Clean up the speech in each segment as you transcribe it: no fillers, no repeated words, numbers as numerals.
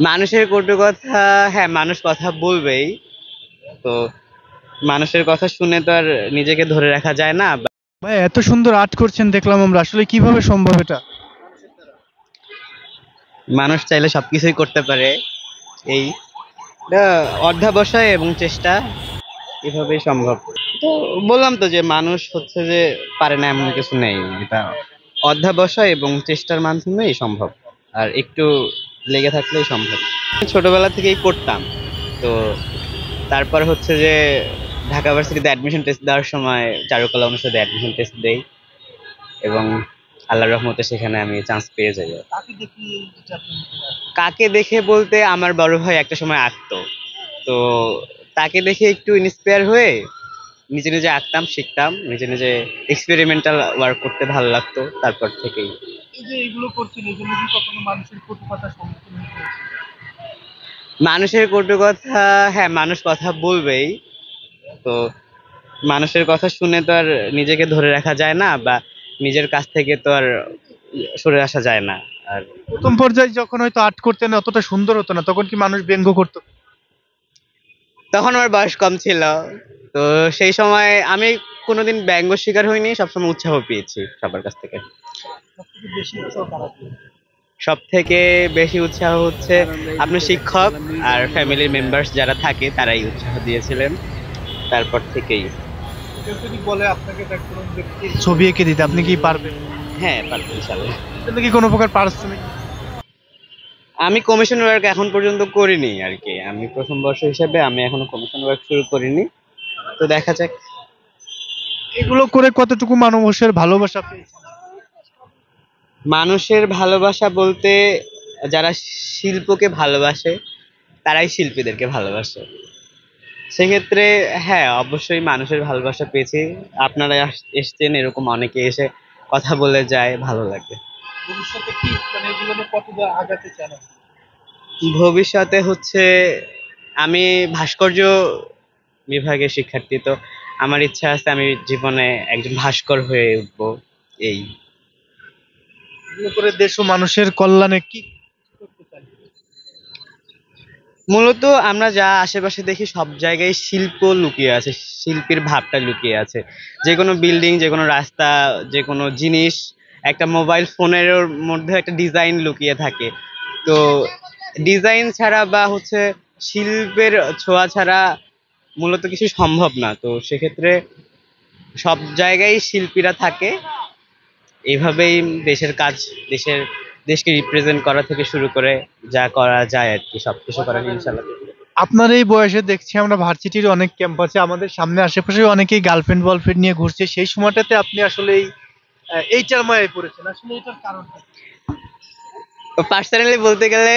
মানুষের কটু কথা, হ্যাঁ মানুষ কথা বলবেই। তো মানুষের কথা শুনে তো আর নিজেকে ধরে রাখা যায় না। ভাই এত সুন্দর আর্ট করছেন দেখলাম আমরা, আসলে কিভাবে সম্ভব এটা? মানুষ চাইলে সবকিছুই করতে পারে। এই এটা অধ্যবসায় এবং চেষ্টা, এভাবেই সম্ভব। তো বললাম তো যে মানুষ হচ্ছে যে পারে না এমন কিছু নেই। এটা অধ্যবসায় এবং চেষ্টার মাধ্যমেই সম্ভব। আর একটু লেগে থাকলেই সম্ভব। ছোটবেলা থেকেই করতাম। তো তারপর হচ্ছে যে ঢাকা ভার্সিটিতে অ্যাডমিশন টেস্ট দেওয়ার সময় চারুকলা অনুষদে অ্যাডমিশন টেস্ট দেই এবং আল্লাহর রহমতে সেখানে আমি চান্স পেয়ে যাই। কাকে দেখে বলতে আমার বড় ভাই একটা সময় আঁকতো। তো তাকে দেখে একটু ইন্সপায়ার হয়ে নিজে নিজে আঁকতাম, শিখতাম, নিজে নিজে এক্সপেরিমেন্টাল ওয়ার্ক করতে ভালো লাগতো তারপর থেকেই। এই যে এগুলো করছেন, এগুলো কি কখনো মানুষের কটু কথার সম্মুখীন হয়েছে? মানুষের কটু কথা, হ্যাঁ মানুষ কথা বলবেই। তো মানুষের কথা শুনে তো আর নিজেকে ধরে রাখা যায় না, বা নিজের কাছ থেকে তো আর সরে আসা যায় না। আর প্রথম পর্যায়ে যখন হয়তো আর্ট করতেন অতটা সুন্দর হতো না, তখন কি মানুষ ব্যঙ্গ করতো? তখন আমার বয়স কম ছিল। তো সেই সময় আমি কোনোদিন ব্যঙ্গ শিকার হইনি, সবসময় উৎসাহ পেয়েছি সবার কাছ থেকে। সবথেকে বেশি উৎসাহ কারা দিত? সব থেকে বেশি উৎসাহ হচ্ছে আপনার শিক্ষক আর ফ্যামিলির মেম্বার্স যারা থাকে তারাই উৎসাহ দিয়েছিলেন তারপর থেকেই। কেউ যদি বলে আপনাকে দেখ কোনো ব্যক্তির ছবি এঁকে দিতে, আপনি কি পারবেন? হ্যাঁ পারবো ইনশাল্লাহ। এটা কি কোনো প্রকার পারিশ্রমিক? আমি কমিশন ওয়ার্ক এখন পর্যন্ত করিনি আর কি। আমি প্রথম বর্ষ হিসেবে আমি এখনো কমিশন ওয়ার্ক শুরু করিনি। তো দেখা যাক। এগুলো করে কতটুকু মানুষের ভালোবাসা পেয়েছেন? মানুষের ভালোবাসা বলতে যারা শিল্পকে ভালোবাসে তারাই শিল্পীদেরকে ভালোবাসে। সেক্ষেত্রে হ্যাঁ অবশ্যই মানুষের ভালোবাসা পেয়েছি। আপনারা এসছেন, এরকম অনেকে এসে কথা বলে যায়, ভালো লাগে। ভবিষ্যতে কি মানে এগুলো নিয়ে কত দূর আগাতে চান আপনি? ভবিষ্যতে হচ্ছে আমি ভাস্কর্য বিভাগের শিক্ষার্থী। তো আমার ইচ্ছা আছে আমি জীবনে একজন ভাস্কর হয়ে উঠবো। এই এগুলো করে দেশ ও মানুষের কল্যাণে কি করতে চান? মূলত আমরা যা আশেপাশে দেখি সব জায়গায় শিল্প লুকিয়ে আছে, শিল্পীর ভাবটা লুকিয়ে আছে। যে কোনো বিল্ডিং, যে কোনো রাস্তা, যে কোনো জিনিস, একটা মোবাইল ফোনের মধ্যে একটা ডিজাইন লুকিয়ে থাকে। তো ডিজাইন ছাড়া বা হচ্ছে শিল্পের ছোঁয়া ছাড়া মূলত কিছু সম্ভব না। তো সেক্ষেত্রে সব জায়গায় শিল্পীরা থাকে। এইভাবেই দেশের কাজ, দেশের দেশকে রিপ্রেজেন্ট করা থেকে শুরু করে যা করা যায় আর কি সবকিছু করার ইনশাল্লাহ। আপনার এই বয়সে দেখছি আমরা ভার্সিটির অনেক ক্যাম্পাসে আমাদের সামনে আশেপাশে অনেকেই গার্লফ্রেন্ড বয়ফ্রেন্ড নিয়ে ঘুরছে, সেই সময়টাতে আপনি আসলে এইটার মায়ায় পড়েছেন, আসলে এটার কারণটা কি? পার্সোনালি বলতে গেলে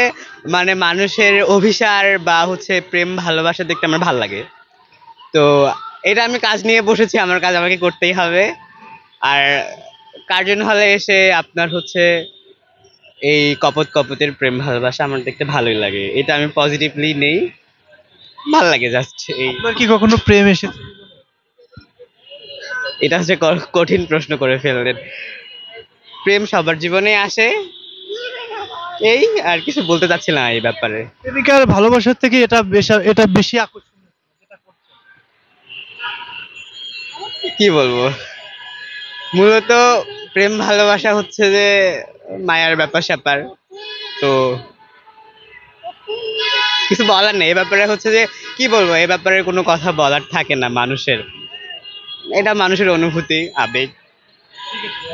মানে মানুষের অভিসার বা হচ্ছে প্রেম ভালোবাসা দেখতে আমার ভালো লাগে। তো এটা আমি কাজ নিয়ে বসেছি, আমার কাজ আমাকে করতেই হবে। আর কার্জন হলে এসে আপনার হচ্ছে এই কপত কপতের প্রেম ভালোবাসা আমার দেখতে ভালোই লাগে, এটা আমি পজিটিভলি নেই, ভালো লাগে জাস্ট এই। আপনার কি কখনো প্রেম এসেছে? এটা হচ্ছে কঠিন প্রশ্ন করে ফেললেন। প্রেম সবার জীবনে আসে, এই আর কিছু বলতে চাচ্ছি না এই ব্যাপারে। প্রেমিকার ভালোবাসার থেকে এটা বেশি আকর্ষণীয় যেটা করছেন। কি বলবো, মূলত প্রেম ভালোবাসা হচ্ছে যে মায়ার ব্যাপার স্যাপার। তো কিছু বলার নেই এ ব্যাপারে, হচ্ছে যে কি বলবো, এ ব্যাপারে কোনো কথা বলার থাকে না মানুষের। এটা মানুষের অনুভূতি, আবেগ। ঠিক আছে।